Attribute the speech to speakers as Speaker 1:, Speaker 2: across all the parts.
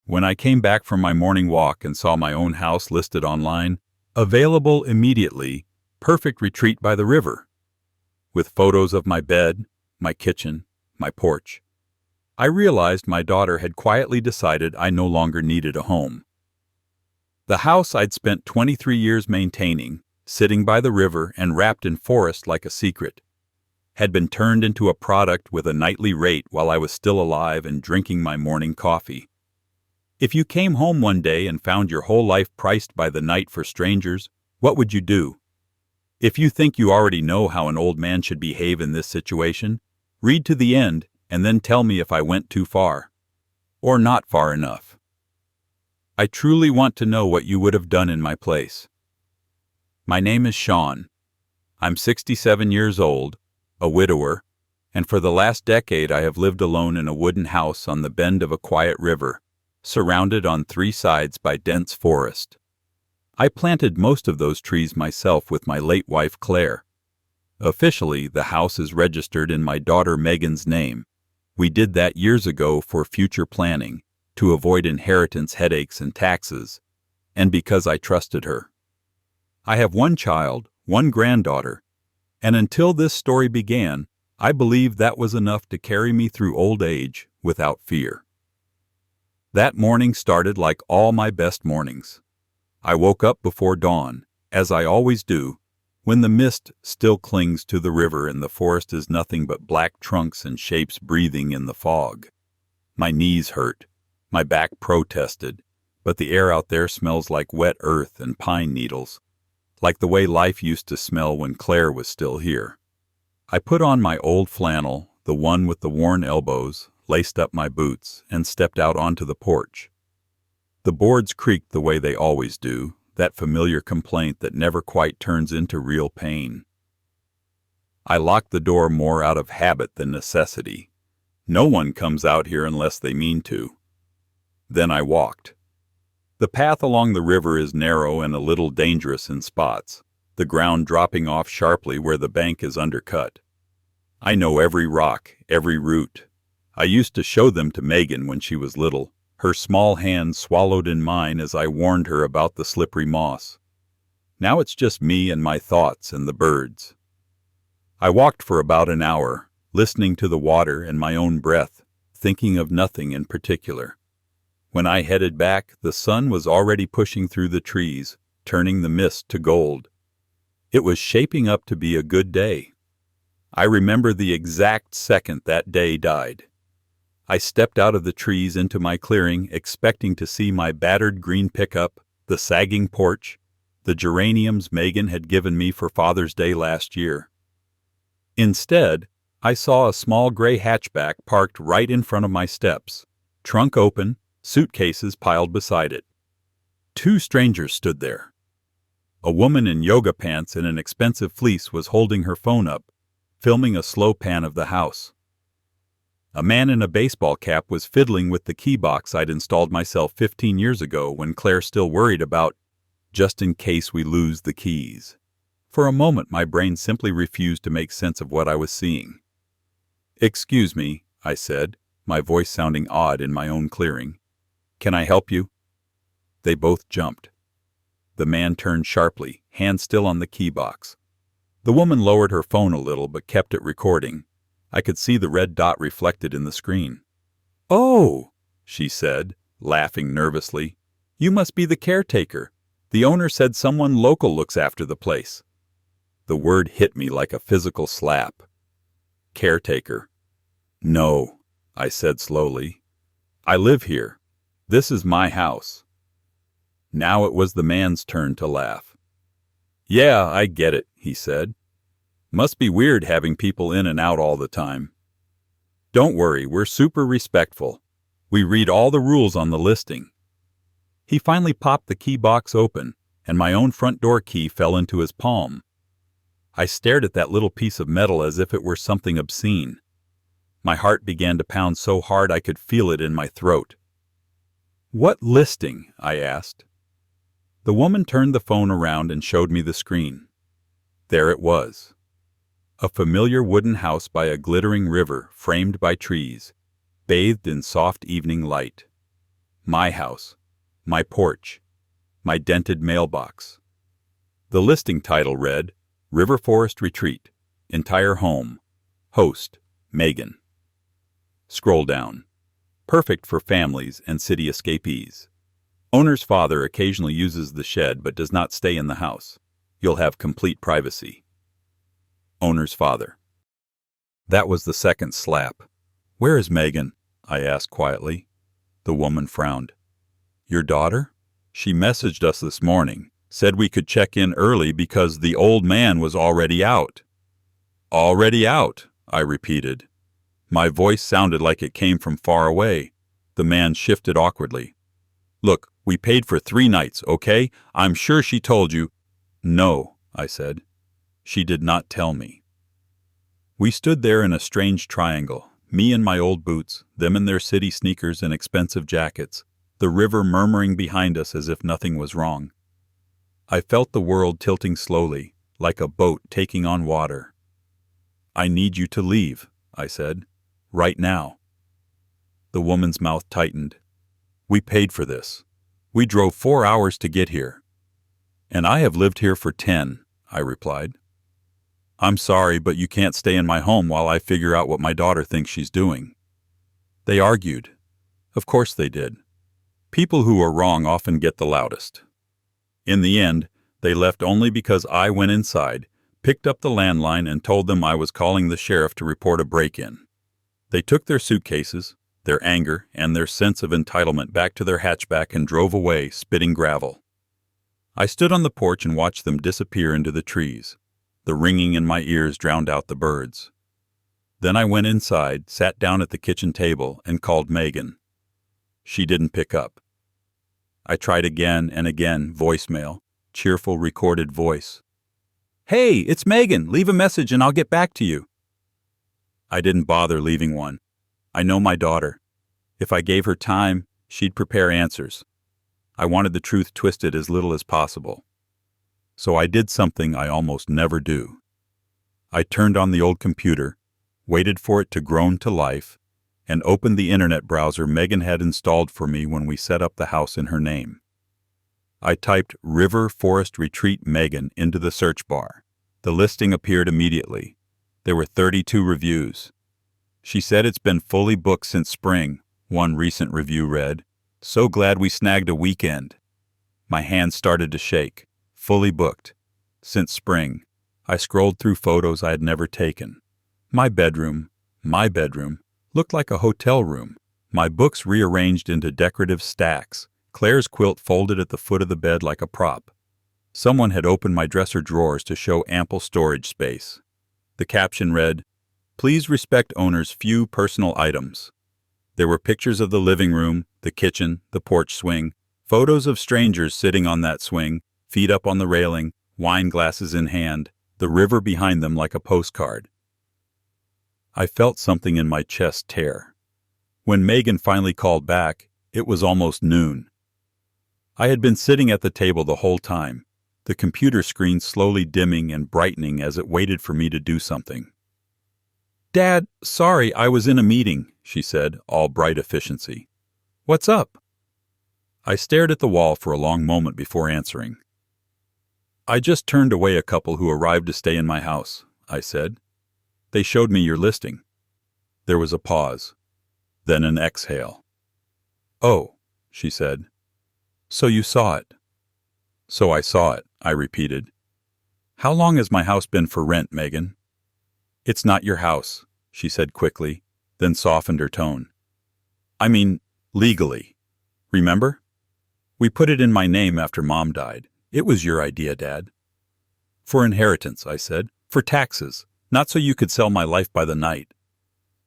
Speaker 1: When I came back from my morning walk and saw my own house listed online, available immediately, perfect retreat by the river, with photos of my bed, my kitchen, my porch, I realized my daughter had quietly decided I no longer needed a home. The house I'd spent 23 years maintaining, sitting by the river and wrapped in forest like a secret, had been turned into a product with a nightly rate while I was still alive and drinking my morning coffee. If you came home one day and found your whole life priced by the night for strangers, what would you do? If you think you already know how an old man should behave in this situation, read to the end and then tell me if I went too far, or not far enough. I truly want to know what you would have done in my place. My name is Sean. I'm 67 years old, a widower, and for the last decade I have lived alone in a wooden house on the bend of a quiet river, surrounded on 3 sides by dense forest. I planted most of those trees myself with my late wife Claire. Officially, the house is registered in my daughter Megan's name. We did that years ago for future planning, to avoid inheritance headaches and taxes, and because I trusted her. I have 1 child, 1 granddaughter, and until this story began, I believed that was enough to carry me through old age without fear. That morning started like all my best mornings. I woke up before dawn, as I always do, when the mist still clings to the river and the forest is nothing but black trunks and shapes breathing in the fog. My knees hurt, my back protested, but the air out there smells like wet earth and pine needles, like the way life used to smell when Claire was still here. I put on my old flannel, the one with the worn elbows, laced up my boots, and stepped out onto the porch. The boards creaked the way they always do, that familiar complaint that never quite turns into real pain. I locked the door more out of habit than necessity. No one comes out here unless they mean to. Then I walked. The path along the river is narrow and a little dangerous in spots, the ground dropping off sharply where the bank is undercut. I know every rock, every root. I used to show them to Megan when she was little, her small hand swallowed in mine as I warned her about the slippery moss. Now it's just me and my thoughts and the birds. I walked for about an hour, listening to the water and my own breath, thinking of nothing in particular. When I headed back, the sun was already pushing through the trees, turning the mist to gold. It was shaping up to be a good day. I remember the exact second that day died. I stepped out of the trees into my clearing, expecting to see my battered green pickup, the sagging porch, the geraniums Megan had given me for Father's Day last year. Instead, I saw a small gray hatchback parked right in front of my steps, trunk open, suitcases piled beside it. 2 strangers stood there. A woman in yoga pants and an expensive fleece was holding her phone up, filming a slow pan of the house. A man in a baseball cap was fiddling with the key box I'd installed myself 15 years ago when Claire still worried about, just in case we lose the keys. For a moment my brain simply refused to make sense of what I was seeing. "Excuse me," I said, my voice sounding odd in my own clearing. "Can I help you?" They both jumped. The man turned sharply, hand still on the key box. The woman lowered her phone a little but kept it recording. I could see the red dot reflected in the screen. "Oh," she said, laughing nervously. "You must be the caretaker. The owner said someone local looks after the place." The word hit me like a physical slap. Caretaker. "No," I said slowly. "I live here. This is my house." Now it was the man's turn to laugh. "Yeah, I get it," he said. "Must be weird having people in and out all the time. Don't worry, we're super respectful. We read all the rules on the listing." He finally popped the key box open, and my own front door key fell into his palm. I stared at that little piece of metal as if it were something obscene. My heart began to pound so hard I could feel it in my throat. "What listing?" I asked. The woman turned the phone around and showed me the screen. There it was. A familiar wooden house by a glittering river framed by trees, bathed in soft evening light. my house, my porch, my dented mailbox. The listing title read, River Forest Retreat, Entire Home, Host, Megan. Scroll down. Perfect for families and city escapees. Owner's father occasionally uses the shed but does not stay in the house. You'll have complete privacy. Owner's father. That was the second slap. Where is Megan? I asked quietly. The woman frowned. Your daughter? She messaged us this morning, said we could check in early because the old man was already out. Already out, I repeated. My voice sounded like it came from far away. The man shifted awkwardly. Look, we paid for 3 nights, okay? I'm sure she told you. No, I said. She did not tell me. We stood there in a strange triangle, me in my old boots, them in their city sneakers and expensive jackets, the river murmuring behind us as if nothing was wrong. I felt the world tilting slowly, like a boat taking on water. I need you to leave, I said. Right now. The woman's mouth tightened. We paid for this. We drove 4 hours to get here. And I have lived here for 10, I replied. I'm sorry, but you can't stay in my home while I figure out what my daughter thinks she's doing. They argued. Of course they did. People who are wrong often get the loudest. In the end, they left only because I went inside, picked up the landline and told them I was calling the sheriff to report a break-in. They took their suitcases, their anger, and their sense of entitlement back to their hatchback and drove away, spitting gravel. I stood on the porch and watched them disappear into the trees. The ringing in my ears drowned out the birds. Then I went inside, sat down at the kitchen table, and called Megan. She didn't pick up. I tried again and again, voicemail, cheerful recorded voice. Hey, it's Megan. Leave a message and I'll get back to you. I didn't bother leaving one. I know my daughter. If I gave her time, she'd prepare answers. I wanted the truth twisted as little as possible. So I did something I almost never do. I turned on the old computer, waited for it to groan to life, and opened the internet browser Megan had installed for me when we set up the house in her name. I typed River Forest Retreat Megan into the search bar. The listing appeared immediately. There were 32 reviews. She said it's been fully booked since spring, one recent review read. So glad we snagged a weekend. My hands started to shake. Fully booked. Since spring. I scrolled through photos I had never taken. My bedroom, looked like a hotel room. My books rearranged into decorative stacks. Claire's quilt folded at the foot of the bed like a prop. Someone had opened my dresser drawers to show ample storage space. The caption read, Please respect owner's few personal items. There were pictures of the living room, the kitchen, the porch swing, photos of strangers sitting on that swing, feet up on the railing, wine glasses in hand, the river behind them like a postcard. I felt something in my chest tear. When Megan finally called back, it was almost noon. I had been sitting at the table the whole time, the computer screen slowly dimming and brightening as it waited for me to do something. Dad, sorry, I was in a meeting, she said, all bright efficiency. What's up? I stared at the wall for a long moment before answering. I just turned away a couple who arrived to stay in my house, I said. They showed me your listing. There was a pause, then an exhale. Oh, she said. So you saw it. So I saw it, I repeated. How long has my house been for rent, Megan? It's not your house, she said quickly, then softened her tone. I mean, legally. Remember? We put it in my name after Mom died. It was your idea, Dad. For inheritance, I said. For taxes. Not so you could sell my life by the night.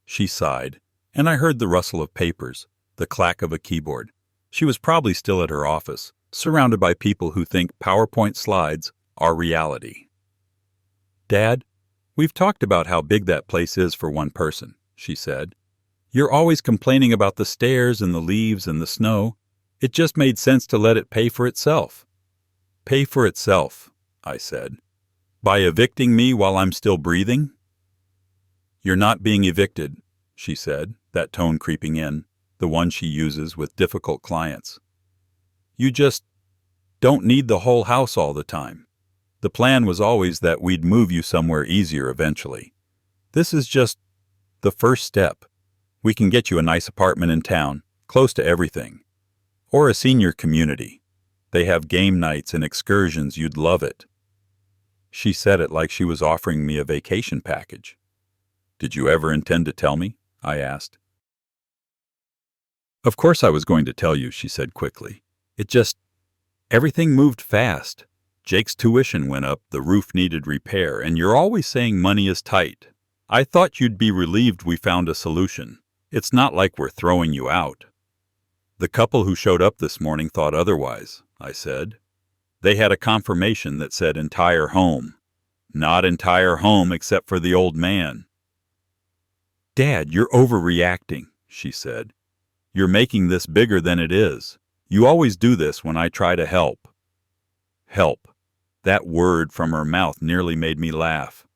Speaker 1: She sighed, and I heard the rustle of papers, the clack of a keyboard. She was probably still at her office, surrounded by people who think PowerPoint slides are reality. Dad, we've talked about how big that place is for one person, she said. You're always complaining about the stairs and the leaves and the snow. It just made sense to let it pay for itself. Pay for itself, I said. By evicting me while I'm still breathing? You're not being evicted, she said, that tone creeping in. the one she uses with difficult clients. You just don't need the whole house all the time. The plan was always that we'd move you somewhere easier eventually. This is just the first step. We can get you a nice apartment in town, close to everything. Or a senior community. They have game nights and excursions, you'd love it. She said it like she was offering me a vacation package. Did you ever intend to tell me? I asked. Of course I was going to tell you, she said quickly. Everything moved fast. Jake's tuition went up, the roof needed repair, and you're always saying money is tight. I thought you'd be relieved we found a solution. It's not like we're throwing you out. The couple who showed up this morning thought otherwise, I said. They had a confirmation that said entire home. Not entire home except for the old man. Dad, you're overreacting, she said. You're making this bigger than it is. You always do this when I try to help. Help. That word from her mouth nearly made me laugh.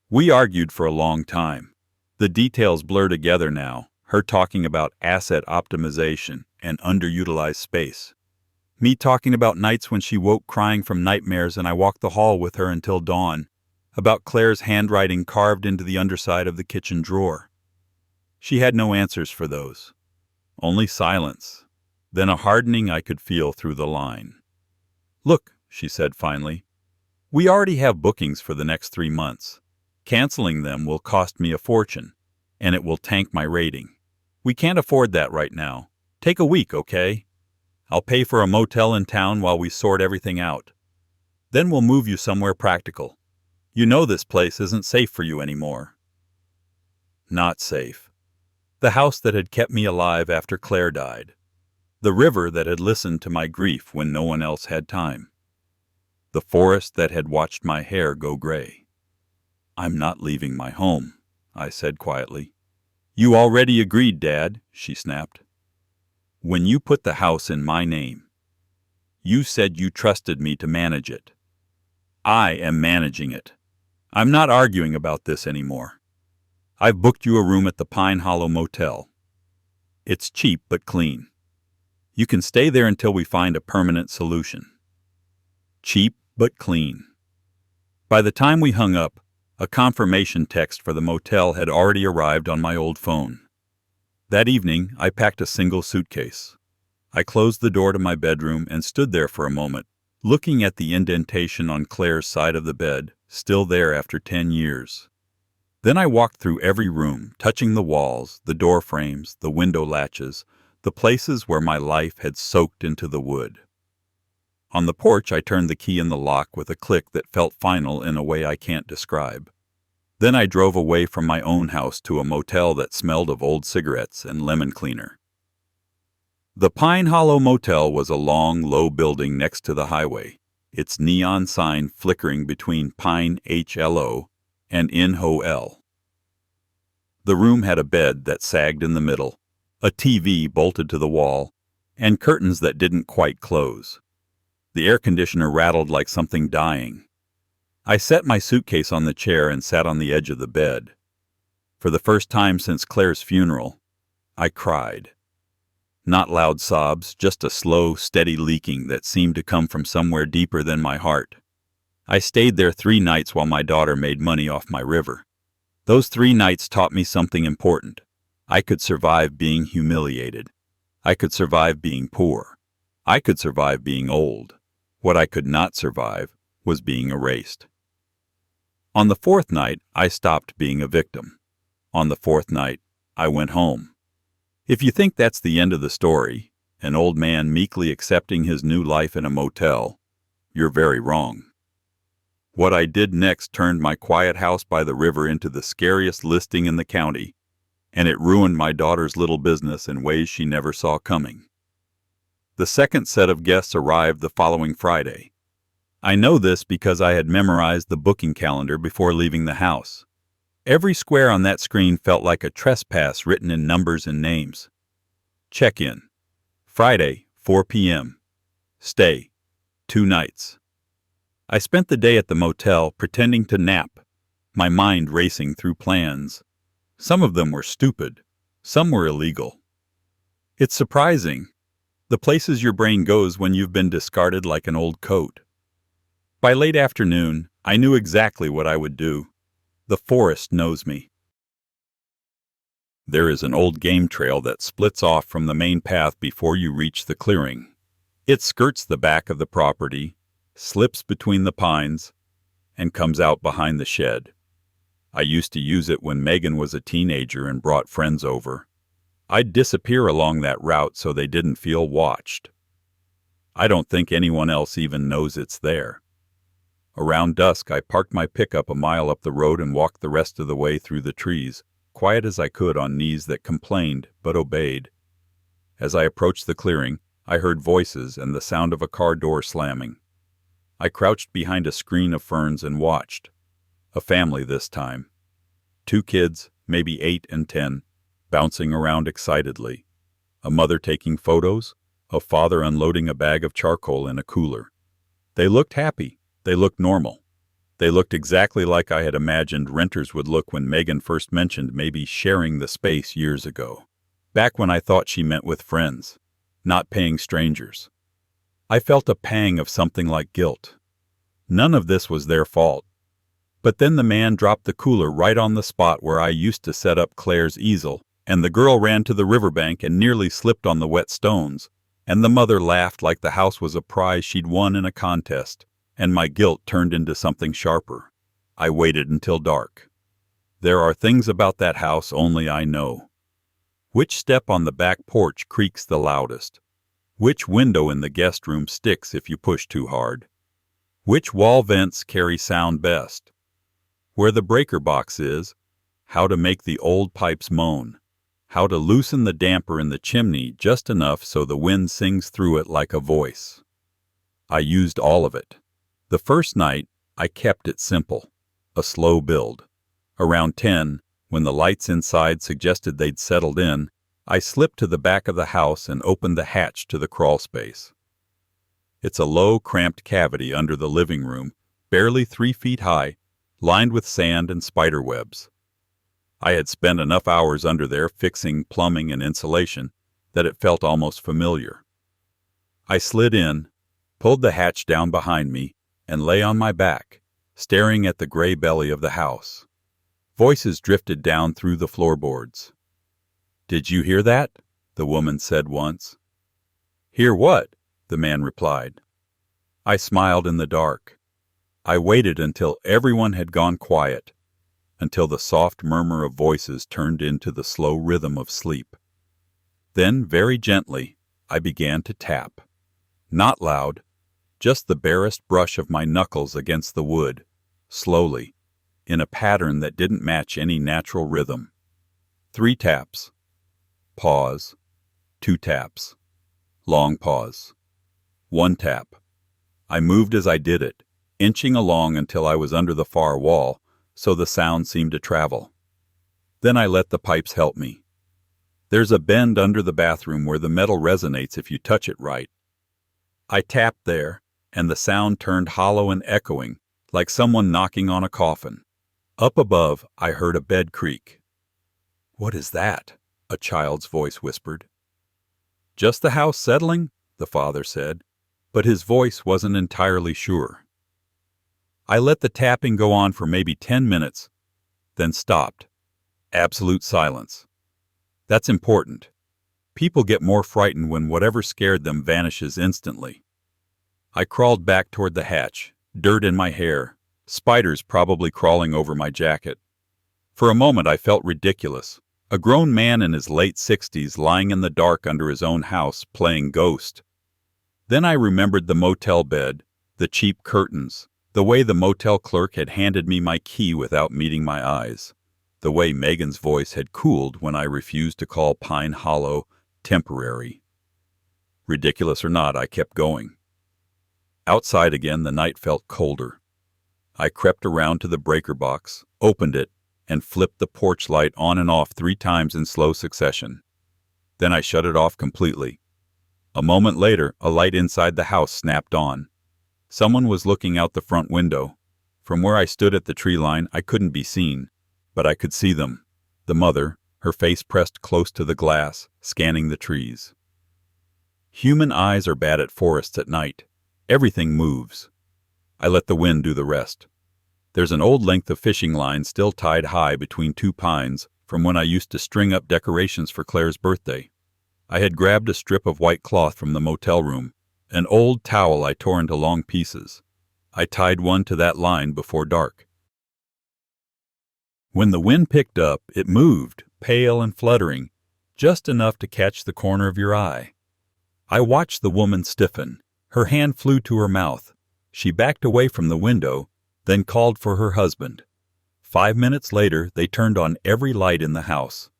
Speaker 1: We argued for a long time. The details blur together now, her talking about asset optimization and underutilized space. Me talking about nights when she woke crying from nightmares and I walked the hall with her until dawn, about Claire's handwriting carved into the underside of the kitchen drawer. She had no answers for those. Only silence. Then a hardening I could feel through the line. Look, she said finally, we already have bookings for the next 3 months. Canceling them will cost me a fortune, and it will tank my rating. We can't afford that right now. Take a week, okay? I'll pay for a motel in town while we sort everything out. Then we'll move you somewhere practical. You know this place isn't safe for you anymore. Not safe. The house that had kept me alive after Claire died. The river that had listened to my grief when no one else had time. The forest that had watched my hair go gray. I'm not leaving my home, I said quietly. You already agreed, Dad, she snapped. When you put the house in my name, you said you trusted me to manage it. I am managing it. I'm not arguing about this anymore. I've booked you a room at the Pine Hollow Motel. It's cheap but clean. You can stay there until we find a permanent solution. Cheap but clean. By the time we hung up, a confirmation text for the motel had already arrived on my old phone. That evening, I packed a single suitcase. I closed the door to my bedroom and stood there for a moment, looking at the indentation on Claire's side of the bed, still there after 10 years. Then I walked through every room, touching the walls, the door frames, the window latches, the places where my life had soaked into the wood. On the porch, I turned the key in the lock with a click that felt final in a way I can't describe. Then I drove away from my own house to a motel that smelled of old cigarettes and lemon cleaner. The Pine Hollow Motel was a long, low building next to the highway, its neon sign flickering between Pine HLO and INHO-L. The room had a bed that sagged in the middle, a TV bolted to the wall, and curtains that didn't quite close. The air conditioner rattled like something dying. I set my suitcase on the chair and sat on the edge of the bed. For the first time since Claire's funeral, I cried. Not loud sobs, just a slow, steady leaking that seemed to come from somewhere deeper than my heart. I stayed there 3 nights while my daughter made money off my river. Those 3 nights taught me something important. I could survive being humiliated. I could survive being poor. I could survive being old. What I could not survive was being erased. On the 4th night, I stopped being a victim. On the 4th night, I went home. If you think that's the end of the story, an old man meekly accepting his new life in a motel, you're very wrong. What I did next turned my quiet house by the river into the scariest listing in the county, and it ruined my daughter's little business in ways she never saw coming. The second set of guests arrived the following Friday. I know this because I had memorized the booking calendar before leaving the house. Every square on that screen felt like a trespass written in numbers and names. Check-in. Friday, 4 p.m. Stay. 2 nights. I spent the day at the motel pretending to nap, my mind racing through plans. Some of them were stupid. Some were illegal. It's surprising, the places your brain goes when you've been discarded like an old coat. By late afternoon, I knew exactly what I would do. The forest knows me. There is an old game trail that splits off from the main path before you reach the clearing. It skirts the back of the property, slips between the pines, and comes out behind the shed. I used to use it when Megan was a teenager and brought friends over. I'd disappear along that route so they didn't feel watched. I don't think anyone else even knows it's there. Around dusk, I parked my pickup a mile up the road and walked the rest of the way through the trees, quiet as I could on knees that complained but obeyed. As I approached the clearing, I heard voices and the sound of a car door slamming. I crouched behind a screen of ferns and watched. A family this time. 2 kids, maybe 8 and 10, bouncing around excitedly. A mother taking photos, a father unloading a bag of charcoal in a cooler. They looked happy. They looked normal. They looked exactly like I had imagined renters would look when Megan first mentioned maybe sharing the space years ago. Back when I thought she meant with friends, not paying strangers. I felt a pang of something like guilt. None of this was their fault. But then the man dropped the cooler right on the spot where I used to set up Claire's easel, and the girl ran to the riverbank and nearly slipped on the wet stones, and the mother laughed like the house was a prize she'd won in a contest, and my guilt turned into something sharper. I waited until dark. There are things about that house only I know. Which step on the back porch creaks the loudest? Which window in the guest room sticks if you push too hard? Which wall vents carry sound best? Where the breaker box is, how to make the old pipes moan, how to loosen the damper in the chimney just enough so the wind sings through it like a voice. I used all of it. The first night, I kept it simple, a slow build. Around 10, when the lights inside suggested they'd settled in, I slipped to the back of the house and opened the hatch to the crawl space. It's a low, cramped cavity under the living room, barely 3 feet high, lined with sand and spider webs. I had spent enough hours under there fixing plumbing and insulation that it felt almost familiar. I slid in, pulled the hatch down behind me, and lay on my back, staring at the gray belly of the house. Voices drifted down through the floorboards. "Did you hear that?" the woman said once. "Hear what?" the man replied. I smiled in the dark. I waited until everyone had gone quiet, until the soft murmur of voices turned into the slow rhythm of sleep. Then, very gently, I began to tap. Not loud, just the barest brush of my knuckles against the wood, slowly, in a pattern that didn't match any natural rhythm. 3 taps. Pause. 2 taps. Long pause. 1 tap. I moved as I did it, inching along until I was under the far wall, so the sound seemed to travel. Then I let the pipes help me. There's a bend under the bathroom where the metal resonates if you touch it right. I tapped there, and the sound turned hollow and echoing, like someone knocking on a coffin. Up above, I heard a bed creak. "What is that?" a child's voice whispered. "Just the house settling," the father said, but his voice wasn't entirely sure. I let the tapping go on for maybe 10 minutes, then stopped. Absolute silence. That's important. People get more frightened when whatever scared them vanishes instantly. I crawled back toward the hatch, dirt in my hair, spiders probably crawling over my jacket. For a moment I felt ridiculous, a grown man in his late 60s lying in the dark under his own house playing ghost. Then I remembered the motel bed, the cheap curtains, the way the motel clerk had handed me my key without meeting my eyes, the way Megan's voice had cooled when I refused to call Pine Hollow temporary. Ridiculous or not, I kept going. Outside again, the night felt colder. I crept around to the breaker box, opened it, and flipped the porch light on and off 3 times in slow succession. Then I shut it off completely. A moment later, a light inside the house snapped on. Someone was looking out the front window. From where I stood at the tree line, I couldn't be seen, but I could see them. The mother, her face pressed close to the glass, scanning the trees. Human eyes are bad at forests at night. Everything moves. I let the wind do the rest. There's an old length of fishing line still tied high between two pines from when I used to string up decorations for Claire's birthday. I had grabbed a strip of white cloth from the motel room, an old towel I tore into long pieces. I tied one to that line before dark. When the wind picked up, it moved, pale and fluttering, just enough to catch the corner of your eye. I watched the woman stiffen. Her hand flew to her mouth. She backed away from the window, then called for her husband. 5 minutes later, they turned on every light in the house.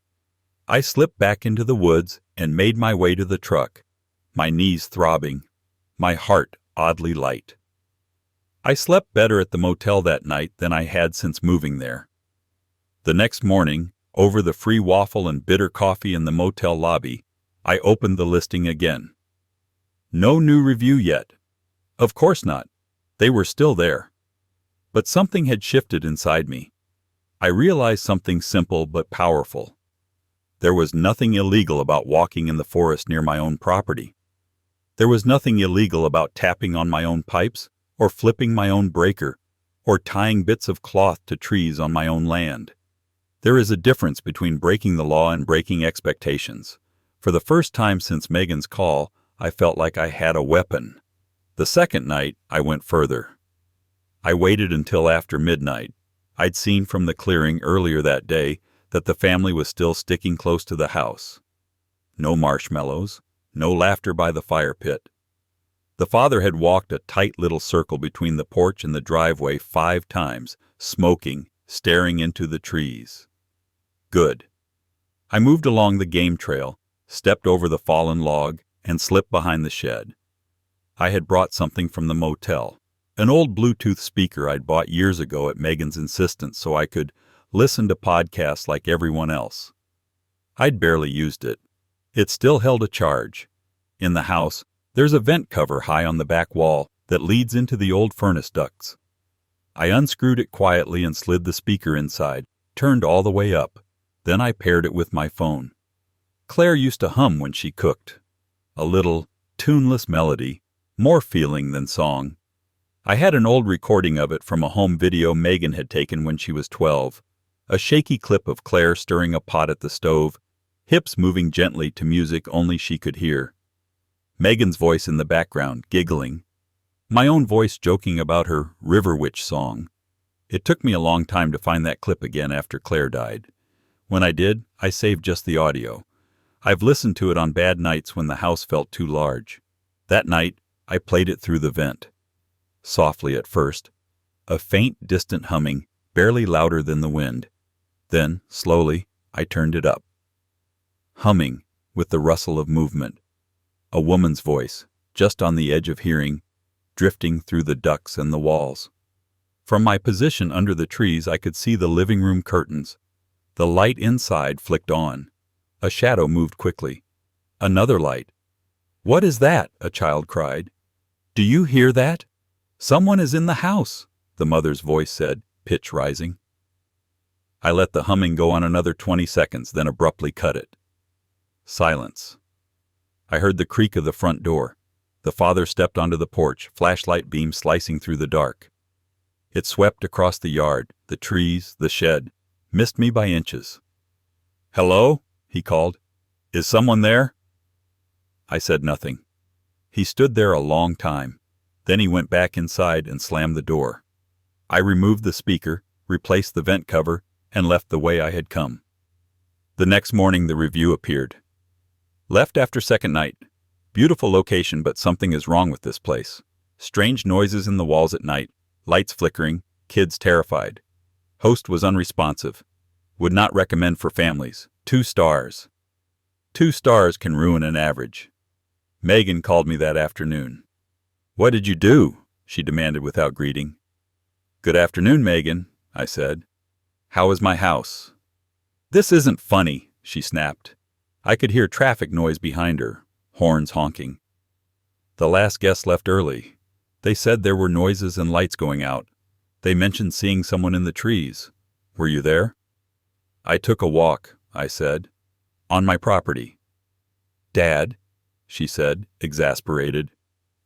Speaker 1: I slipped back into the woods and made my way to the truck, my knees throbbing, my heart oddly light. I slept better at the motel that night than I had since moving there. The next morning, over the free waffle and bitter coffee in the motel lobby, I opened the listing again. No new review yet. Of course not. They were still there. But something had shifted inside me. I realized something simple but powerful. There was nothing illegal about walking in the forest near my own property. There was nothing illegal about tapping on my own pipes, or flipping my own breaker, or tying bits of cloth to trees on my own land. There is a difference between breaking the law and breaking expectations. For the first time since Megan's call, I felt like I had a weapon. The second night, I went further. I waited until after midnight. I'd seen from the clearing earlier that day that the family was still sticking close to the house. No marshmallows, no laughter by the fire pit. The father had walked a tight little circle between the porch and the driveway 5 times, smoking, staring into the trees. Good. I moved along the game trail, stepped over the fallen log, and slipped behind the shed. I had brought something from the motel, an old Bluetooth speaker I'd bought years ago at Megan's insistence so I could listen to podcasts like everyone else. I'd barely used it. It still held a charge. In the house, there's a vent cover high on the back wall that leads into the old furnace ducts. I unscrewed it quietly and slid the speaker inside, turned all the way up. Then I paired it with my phone. Claire used to hum when she cooked. A little, tuneless melody, more feeling than song. I had an old recording of it from a home video Megan had taken when she was 12. A shaky clip of Claire stirring a pot at the stove, hips moving gently to music only she could hear. Megan's voice in the background, giggling. My own voice joking about her River Witch song. It took me a long time to find that clip again after Claire died. When I did, I saved just the audio. I've listened to it on bad nights when the house felt too large. That night, I played it through the vent. Softly at first, a faint, distant humming, barely louder than the wind. Then, slowly, I turned it up. Humming, with the rustle of movement. A woman's voice, just on the edge of hearing, drifting through the ducts and the walls. From my position under the trees, I could see the living room curtains. The light inside flicked on. A shadow moved quickly. Another light. "What is that?" a child cried. "Do you hear that? Someone is in the house," the mother's voice said, pitch rising. I let the humming go on another 20 seconds, then abruptly cut it. Silence. I heard the creak of the front door. The father stepped onto the porch, flashlight beam slicing through the dark. It swept across the yard, the trees, the shed, missed me by inches. "Hello?" he called. "Is someone there?" I said nothing. He stood there a long time. Then he went back inside and slammed the door. I removed the speaker, replaced the vent cover, and left the way I had come. The next morning the review appeared. Left after second night. Beautiful location, but something is wrong with this place. Strange noises in the walls at night, lights flickering, kids terrified. Host was unresponsive. Would not recommend for families. 2 stars. 2 stars can ruin an average. Megan called me that afternoon. "What did you do?" she demanded without greeting. "Good afternoon, Megan," I said. "How is my house?" "This isn't funny," she snapped. I could hear traffic noise behind her, horns honking. "The last guest left early. They said there were noises and lights going out. They mentioned seeing someone in the trees. Were you there?" "I took a walk," I said. "On my property." "Dad?" she said, exasperated.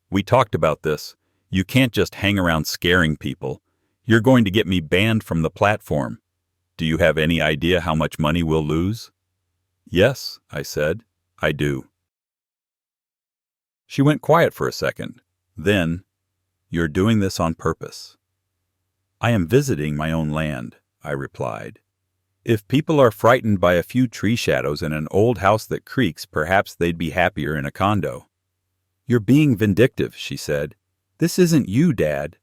Speaker 1: "We talked about this. You can't just hang around scaring people. You're going to get me banned from the platform. Do you have any idea how much money we'll lose?" "Yes," I said, "I do." She went quiet for a second. Then, "You're doing this on purpose." "I am visiting my own land," I replied. "If people are frightened by a few tree shadows and an old house that creaks, perhaps they'd be happier in a condo." "You're being vindictive," she said. "This isn't you, Dad."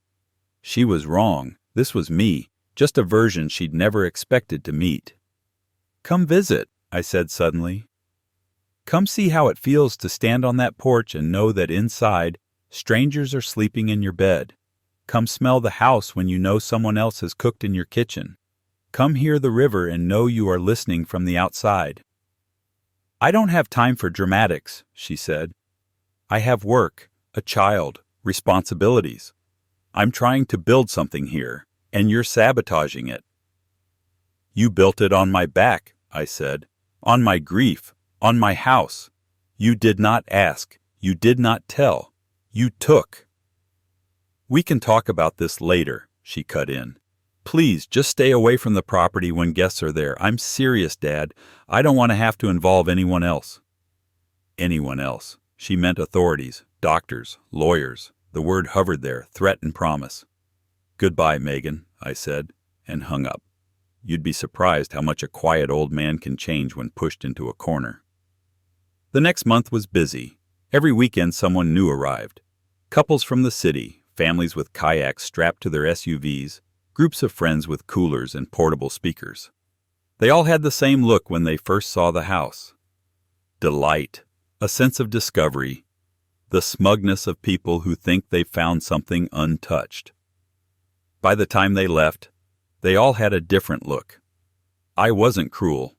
Speaker 1: She was wrong. This was me, just a version she'd never expected to meet. "Come visit," I said suddenly. "Come see how it feels to stand on that porch and know that inside, strangers are sleeping in your bed. Come smell the house when you know someone else has cooked in your kitchen. Come hear the river and know you are listening from the outside." "I don't have time for dramatics," she said. "I have work, a child, responsibilities. I'm trying to build something here, and you're sabotaging it." "You built it on my back," I said. "On my grief, on my house. You did not ask. You did not tell. You took." "We can talk about this later," she cut in. "Please, just stay away from the property when guests are there. I'm serious, Dad. I don't want to have to involve anyone else." Anyone else. She meant authorities, doctors, lawyers. The word hovered there, threat and promise. "Goodbye, Megan," I said, and hung up. You'd be surprised how much a quiet old man can change when pushed into a corner. The next month was busy. Every weekend someone new arrived. Couples from the city, families with kayaks strapped to their SUVs, groups of friends with coolers and portable speakers. They all had the same look when they first saw the house. Delight, a sense of discovery, the smugness of people who think they've found something untouched. By the time they left, they all had a different look. I wasn't cruel.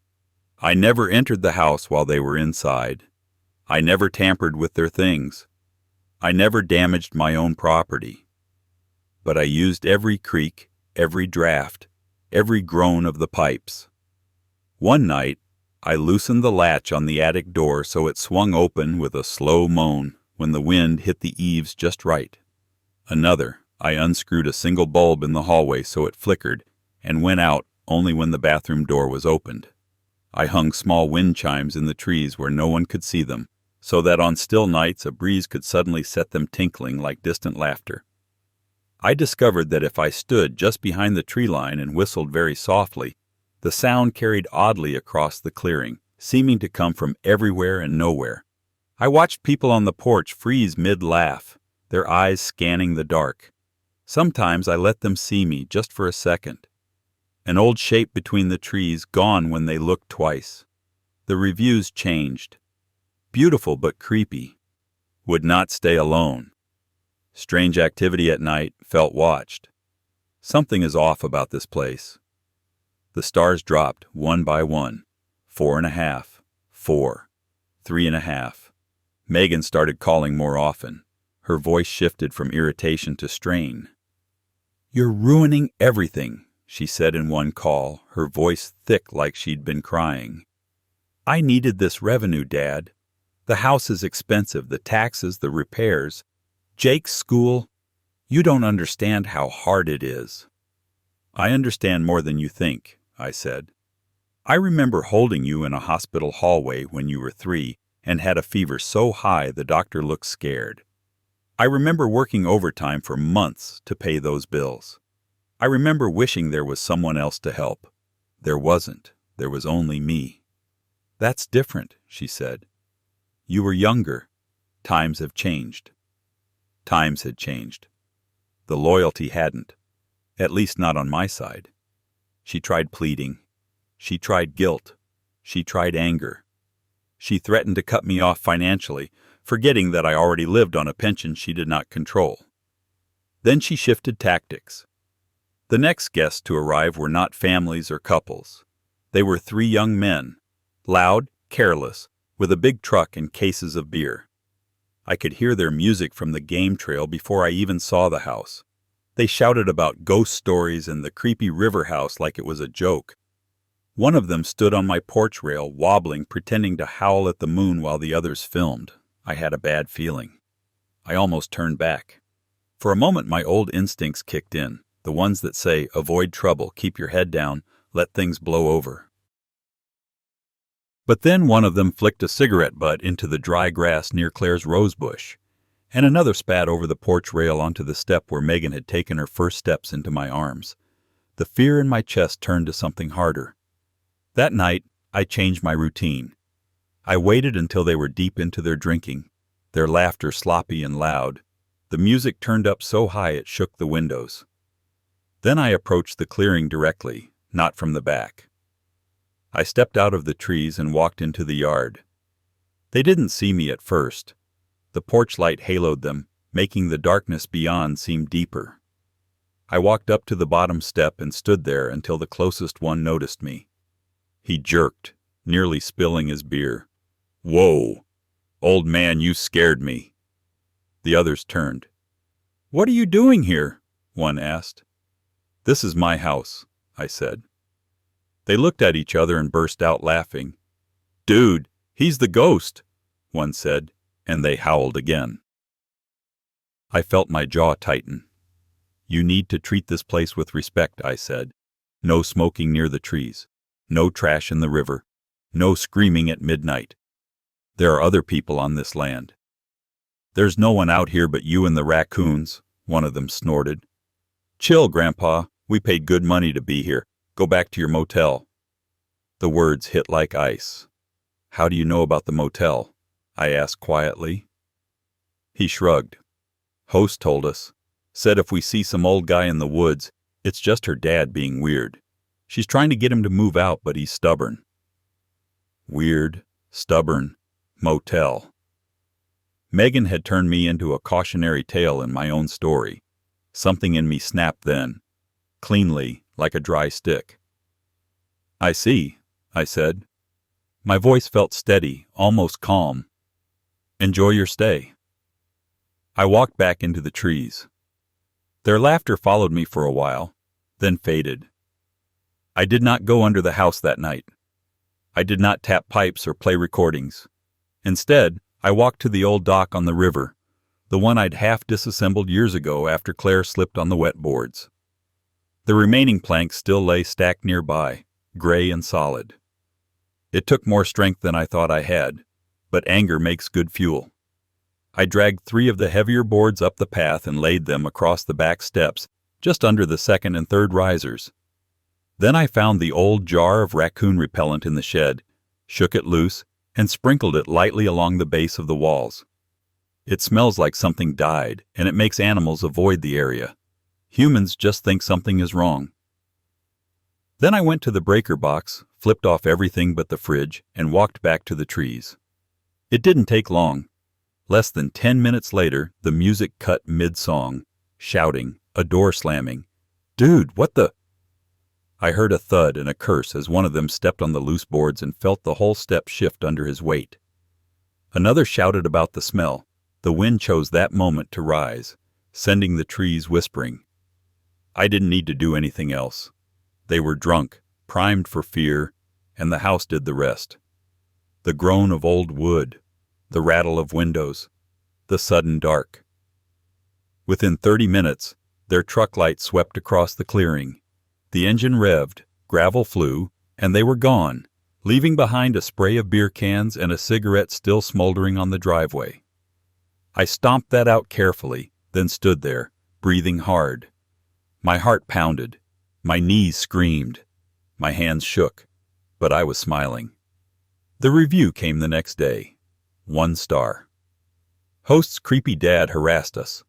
Speaker 1: I never entered the house while they were inside. I never tampered with their things. I never damaged my own property. But I used every creak, every draft, every groan of the pipes. One night, I loosened the latch on the attic door so it swung open with a slow moan when the wind hit the eaves just right. Another, I unscrewed a single bulb in the hallway so it flickered and went out only when the bathroom door was opened. I hung small wind chimes in the trees where no one could see them, so that on still nights a breeze could suddenly set them tinkling like distant laughter. I discovered that if I stood just behind the tree line and whistled very softly, the sound carried oddly across the clearing, seeming to come from everywhere and nowhere. I watched people on the porch freeze mid-laugh, their eyes scanning the dark. Sometimes I let them see me just for a second. An old shape between the trees gone when they looked twice. The reviews changed. Beautiful but creepy. Would not stay alone. Strange activity at night, felt watched. Something is off about this place. The stars dropped one by one. 4.5, 4, 3.5. Megan started calling more often. Her voice shifted from irritation to strain. "You're ruining everything," she said in one call, her voice thick like she'd been crying. "I needed this revenue, Dad. The house is expensive, the taxes, the repairs. Jake's school. You don't understand how hard it is." "I understand more than you think," I said. "I remember holding you in a hospital hallway when you were 3 and had a fever so high the doctor looked scared. I remember working overtime for months to pay those bills. I remember wishing there was someone else to help. There wasn't. There was only me." "That's different," she said. "You were younger. Times have changed." Times had changed. The loyalty hadn't. At least not on my side. She tried pleading. She tried guilt. She tried anger. She threatened to cut me off financially, forgetting that I already lived on a pension she did not control. Then she shifted tactics. The next guests to arrive were not families or couples. They were 3 young men, loud, careless, with a big truck and cases of beer. I could hear their music from the game trail before I even saw the house. They shouted about ghost stories and the creepy river house like it was a joke. One of them stood on my porch rail, wobbling, pretending to howl at the moon while the others filmed. I had a bad feeling. I almost turned back. For a moment my old instincts kicked in, the ones that say, avoid trouble, keep your head down, let things blow over. But then one of them flicked a cigarette butt into the dry grass near Claire's rose bush, and another spat over the porch rail onto the step where Megan had taken her first steps into my arms. The fear in my chest turned to something harder. That night, I changed my routine. I waited until they were deep into their drinking, their laughter sloppy and loud, the music turned up so high it shook the windows. Then I approached the clearing directly, not from the back. I stepped out of the trees and walked into the yard. They didn't see me at first. The porch light haloed them, making the darkness beyond seem deeper. I walked up to the bottom step and stood there until the closest one noticed me. He jerked, nearly spilling his beer. "Whoa! Old man, you scared me." The others turned. "What are you doing here?" one asked. "This is my house," I said. They looked at each other and burst out laughing. "Dude, he's the ghost," one said, and they howled again. I felt my jaw tighten. "You need to treat this place with respect," I said. "No smoking near the trees. No trash in the river. No screaming at midnight. There are other people on this land." "There's no one out here but you and the raccoons," one of them snorted. "Chill, Grandpa. We paid good money to be here. Go back to your motel." The words hit like ice. "How do you know about the motel?" I asked quietly. He shrugged. "Host told us. Said if we see some old guy in the woods, it's just her dad being weird. She's trying to get him to move out, but he's stubborn." Weird, stubborn, motel. Megan had turned me into a cautionary tale in my own story. Something in me snapped then, cleanly, like a dry stick. "I see," I said. My voice felt steady, almost calm. "Enjoy your stay." I walked back into the trees. Their laughter followed me for a while, then faded. I did not go under the house that night. I did not tap pipes or play recordings. Instead, I walked to the old dock on the river, the one I'd half disassembled years ago after Claire slipped on the wet boards. The remaining planks still lay stacked nearby, gray and solid. It took more strength than I thought I had, but anger makes good fuel. I dragged 3 of the heavier boards up the path and laid them across the back steps, just under the second and third risers. Then I found the old jar of raccoon repellent in the shed, shook it loose, and sprinkled it lightly along the base of the walls. It smells like something died, and it makes animals avoid the area. Humans just think something is wrong. Then I went to the breaker box, flipped off everything but the fridge, and walked back to the trees. It didn't take long. Less than 10 minutes later, the music cut mid-song, shouting, a door slamming. "Dude, what the—" I heard a thud and a curse as one of them stepped on the loose boards and felt the whole step shift under his weight. Another shouted about the smell. The wind chose that moment to rise, sending the trees whispering. I didn't need to do anything else. They were drunk, primed for fear, and the house did the rest. The groan of old wood, the rattle of windows, the sudden dark. Within 30 minutes, their truck light swept across the clearing. The engine revved, gravel flew, and they were gone, leaving behind a spray of beer cans and a cigarette still smoldering on the driveway. I stomped that out carefully, then stood there, breathing hard. My heart pounded. My knees screamed. My hands shook, but I was smiling. The review came the next day. 1 star. Host's creepy dad harassed us.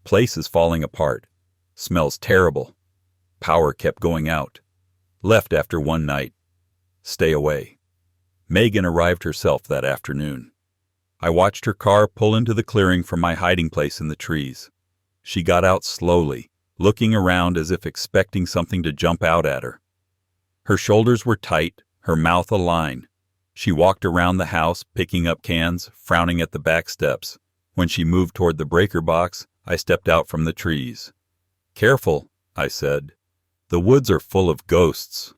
Speaker 1: Place is falling apart. Smells terrible. Power kept going out. Left after 1 night. Stay away. Megan arrived herself that afternoon. I watched her car pull into the clearing from my hiding place in the trees. She got out slowly, looking around as if expecting something to jump out at her. Her shoulders were tight, her mouth a line. She walked around the house, picking up cans, frowning at the back steps. When she moved toward the breaker box, I stepped out from the trees. "Careful," I said. "The woods are full of ghosts."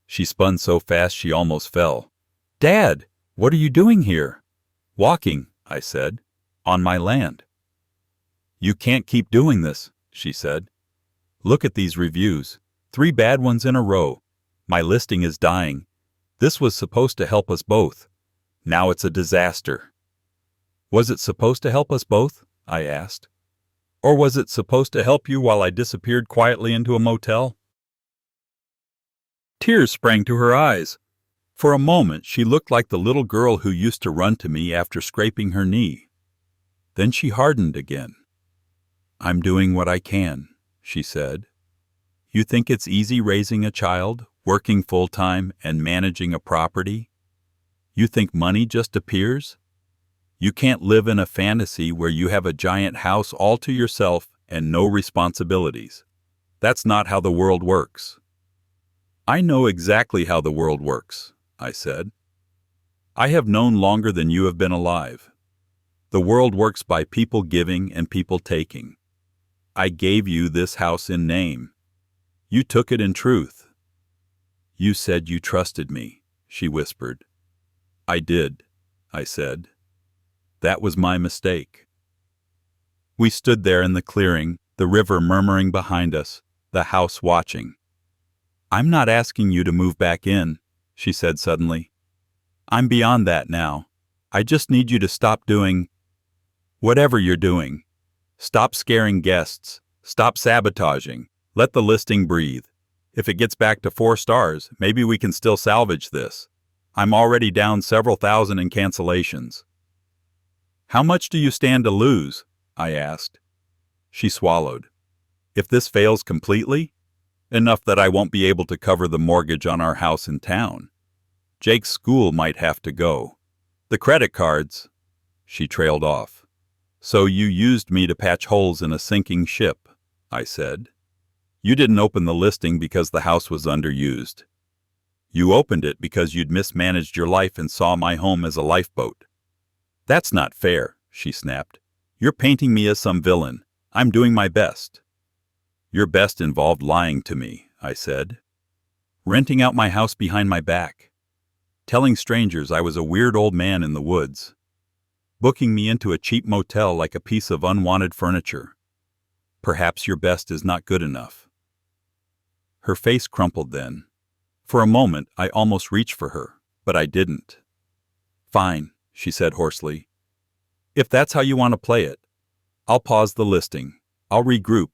Speaker 1: She spun so fast she almost fell. "Dad, what are you doing here?" "Walking," I said. On my land. You can't keep doing this, she said. Look at these reviews. 3 bad ones in a row. My listing is dying. This was supposed to help us both. Now it's a disaster. Was it supposed to help us both? I asked. Or was it supposed to help you while I disappeared quietly into a motel? Tears sprang to her eyes. For a moment, she looked like the little girl who used to run to me after scraping her knee. Then she hardened again. I'm doing what I can, she said. You think it's easy raising a child, working full-time, and managing a property? You think money just appears? You can't live in a fantasy where you have a giant house all to yourself and no responsibilities. That's not how the world works. I know exactly how the world works, I said. I have known longer than you have been alive. The world works by people giving and people taking. I gave you this house in name. You took it in truth. You said you trusted me, she whispered. I did, I said. That was my mistake. We stood there in the clearing, the river murmuring behind us, the house watching. I'm not asking you to move back in, she said suddenly. I'm beyond that now. I just need you to stop doing whatever you're doing. Stop scaring guests. Stop sabotaging. Let the listing breathe. If it gets back to 4 stars, maybe we can still salvage this. I'm already down several thousand in cancellations. How much do you stand to lose? I asked. She swallowed. If this fails completely? Enough that I won't be able to cover the mortgage on our house in town. Jake's school might have to go. The credit cards. She trailed off. So you used me to patch holes in a sinking ship, I said. You didn't open the listing because the house was underused. You opened it because you'd mismanaged your life and saw my home as a lifeboat. That's not fair, she snapped. You're painting me as some villain. I'm doing my best. Your best involved lying to me, I said. Renting out my house behind my back. Telling strangers I was a weird old man in the woods. Booking me into a cheap motel like a piece of unwanted furniture. Perhaps your best is not good enough. Her face crumpled then. For a moment, I almost reached for her, but I didn't. Fine, she said hoarsely. If that's how you want to play it, I'll pause the listing. I'll regroup.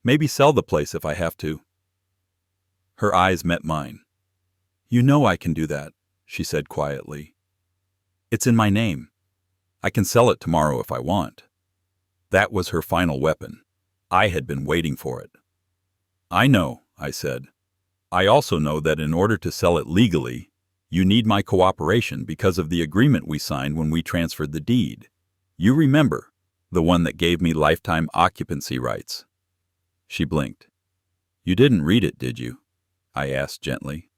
Speaker 1: Maybe sell the place if I have to. Her eyes met mine. You know I can do that, she said quietly. It's in my name. I can sell it tomorrow if I want. That was her final weapon. I had been waiting for it. I know, I said. I also know that in order to sell it legally, you need my cooperation because of the agreement we signed when we transferred the deed. You remember, the one that gave me lifetime occupancy rights. She blinked. You didn't read it, did you? I asked gently.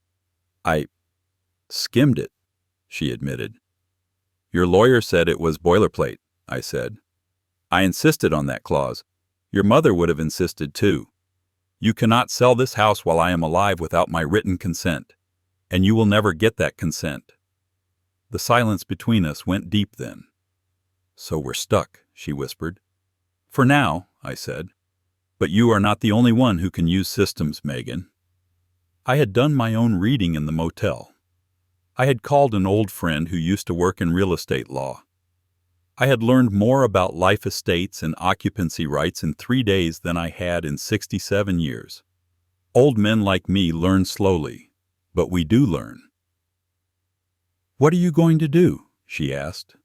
Speaker 1: I skimmed it, she admitted. Your lawyer said it was boilerplate, I said. I insisted on that clause. Your mother would have insisted too. You cannot sell this house while I am alive without my written consent, and you will never get that consent. The silence between us went deep then. So we're stuck, she whispered. For now, I said. But you are not the only one who can use systems, Megan. I had done my own reading in the motel. I had called an old friend who used to work in real estate law. I had learned more about life estates and occupancy rights in 3 days than I had in 67 years. Old men like me learn slowly, but we do learn. What are you going to do? She asked.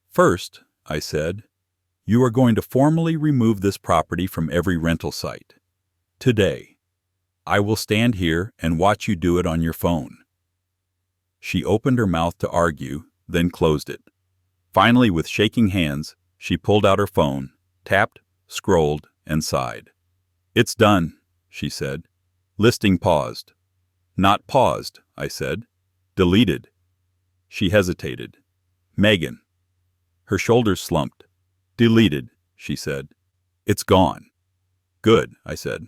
Speaker 1: First, I said, you are going to formally remove this property from every rental site. Today. I will stand here and watch you do it on your phone. She opened her mouth to argue, then closed it. Finally, with shaking hands, she pulled out her phone, tapped, scrolled, and sighed. It's done, she said. Listing paused. Not paused, I said. Deleted. She hesitated. Megan. Her shoulders slumped. Deleted, she said. It's gone. Good, I said.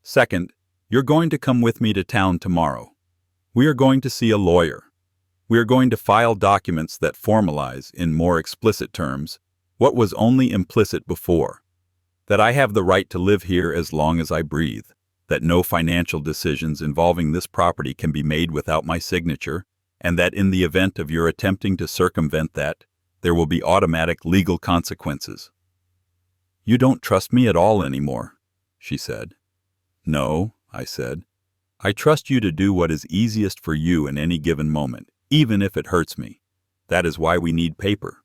Speaker 1: Second, you're going to come with me to town tomorrow. We are going to see a lawyer. We are going to file documents that formalize, in more explicit terms, what was only implicit before. That I have the right to live here as long as I breathe. That no financial decisions involving this property can be made without my signature, and that in the event of your attempting to circumvent that, there will be automatic legal consequences. You don't trust me at all anymore, she said. No, I said. I trust you to do what is easiest for you in any given moment, even if it hurts me. That is why we need paper.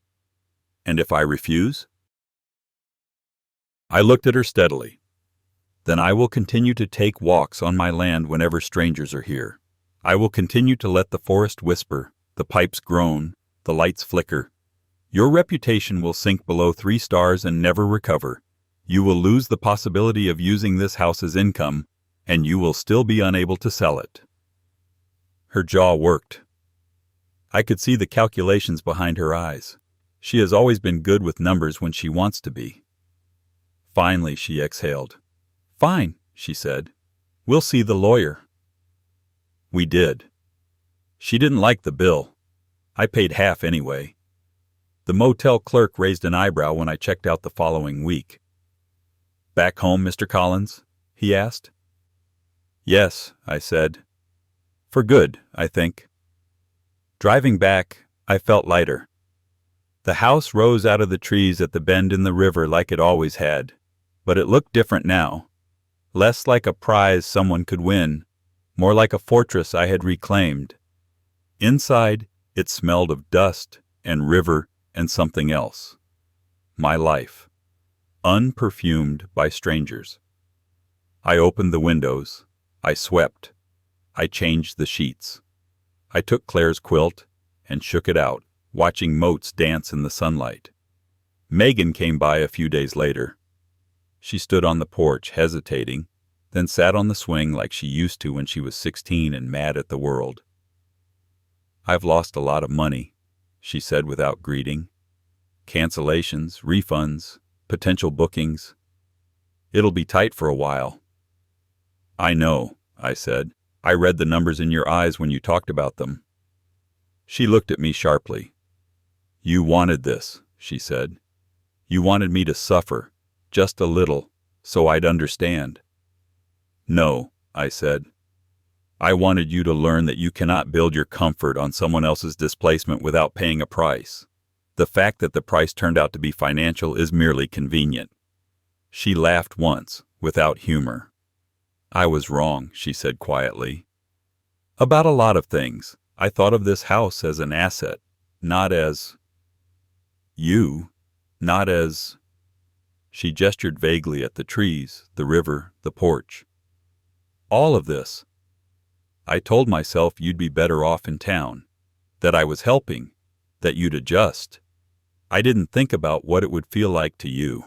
Speaker 1: And if I refuse? I looked at her steadily. Then I will continue to take walks on my land whenever strangers are here. I will continue to let the forest whisper, the pipes groan, the lights flicker. Your reputation will sink below 3 stars and never recover. You will lose the possibility of using this house as income, and you will still be unable to sell it. Her jaw worked. I could see the calculations behind her eyes. She has always been good with numbers when she wants to be. Finally, she exhaled. Fine, she said. We'll see the lawyer. We did. She didn't like the bill. I paid half anyway. The motel clerk raised an eyebrow when I checked out the following week. Back home, Mr. Collins? He asked. Yes, I said. For good, I think. Driving back, I felt lighter. The house rose out of the trees at the bend in the river like it always had, but it looked different now. Less like a prize someone could win, more like a fortress I had reclaimed. Inside, it smelled of dust and river and something else. My life. Unperfumed by strangers. I opened the windows. I swept. I changed the sheets. I took Claire's quilt and shook it out, watching motes dance in the sunlight. Megan came by a few days later. She stood on the porch, hesitating, then sat on the swing like she used to when she was 16 and mad at the world. I've lost a lot of money, she said without greeting. Cancellations, refunds, potential bookings. It'll be tight for a while. I know, I said. I read the numbers in your eyes when you talked about them. She looked at me sharply. You wanted this, she said. You wanted me to suffer, just a little, so I'd understand. No, I said. I wanted you to learn that you cannot build your comfort on someone else's displacement without paying a price. The fact that the price turned out to be financial is merely convenient. She laughed once, without humor. I was wrong, she said quietly. About a lot of things. I thought of this house as an asset, not as... you, not as... She gestured vaguely at the trees, the river, the porch. All of this. I told myself you'd be better off in town, that I was helping, that you'd adjust. I didn't think about what it would feel like to you.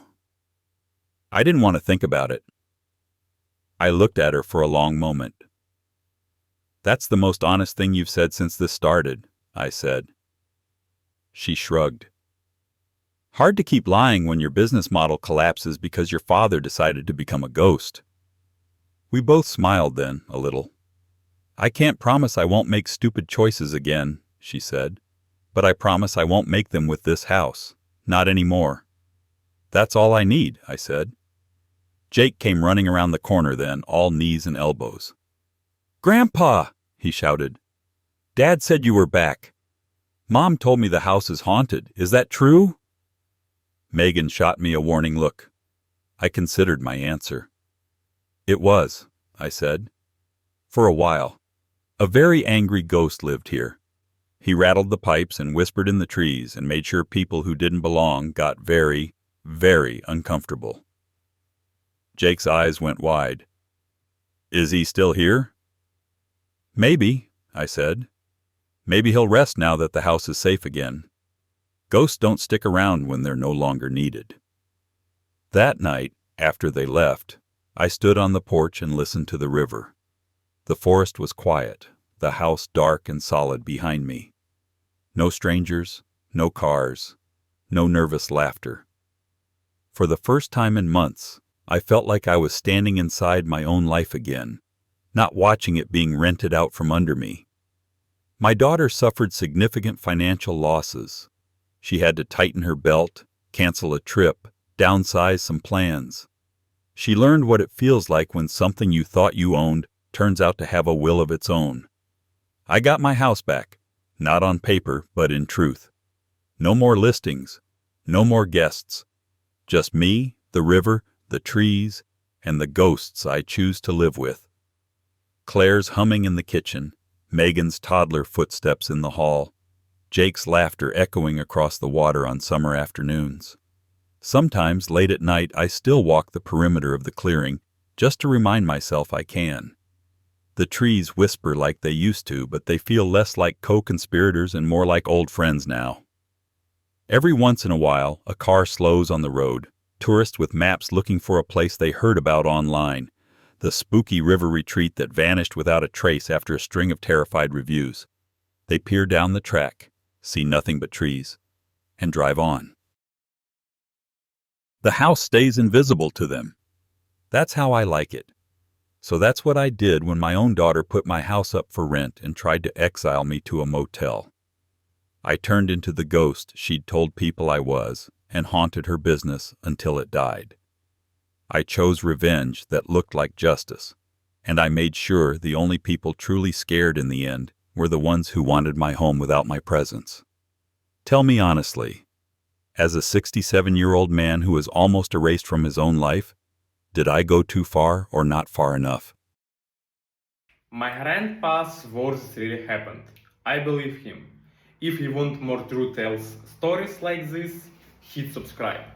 Speaker 1: I didn't want to think about it. I looked at her for a long moment. That's the most honest thing you've said since this started, I said. She shrugged. Hard to keep lying when your business model collapses because your father decided to become a ghost. We both smiled then, a little. I can't promise I won't make stupid choices again, she said, but I promise I won't make them with this house. Not anymore. That's all I need, I said. Jake came running around the corner then, all knees and elbows. Grandpa, he shouted. Dad said you were back. Mom told me the house is haunted. Is that true? Megan shot me a warning look. I considered my answer. It was, I said. For a while. A very angry ghost lived here. He rattled the pipes and whispered in the trees and made sure people who didn't belong got very, very uncomfortable. Jake's eyes went wide. Is he still here? Maybe, I said. Maybe he'll rest now that the house is safe again. Ghosts don't stick around when they're no longer needed. That night, after they left, I stood on the porch and listened to the river. The forest was quiet, the house dark and solid behind me. No strangers, no cars, no nervous laughter. For the first time in months, I felt like I was standing inside my own life again, not watching it being rented out from under me. My daughter suffered significant financial losses. She had to tighten her belt, cancel a trip, downsize some plans. She learned what it feels like when something you thought you owned turns out to have a will of its own. I got my house back, not on paper, but in truth. No more listings, no more guests. Just me, the river, the trees, and the ghosts I choose to live with. Claire's humming in the kitchen, Megan's toddler footsteps in the hall, Jake's laughter echoing across the water on summer afternoons. Sometimes, late at night, I still walk the perimeter of the clearing just to remind myself I can. The trees whisper like they used to, but they feel less like co-conspirators and more like old friends now. Every once in a while, a car slows on the road, tourists with maps looking for a place they heard about online, the spooky river retreat that vanished without a trace after a string of terrified reviews. They peer down the track, see nothing but trees, and drive on. The house stays invisible to them. That's how I like it. So that's what I did when my own daughter put my house up for rent and tried to exile me to a motel. I turned into the ghost she'd told people I was and haunted her business until it died. I chose revenge that looked like justice, and I made sure the only people truly scared in the end were the ones who wanted my home without my presence. Tell me honestly, as a 67-year-old man who is almost erased from his own life, did I go too far or not far enough?
Speaker 2: My grandpa's words really happened. I believe him. If you want more true tales stories like this, hit subscribe.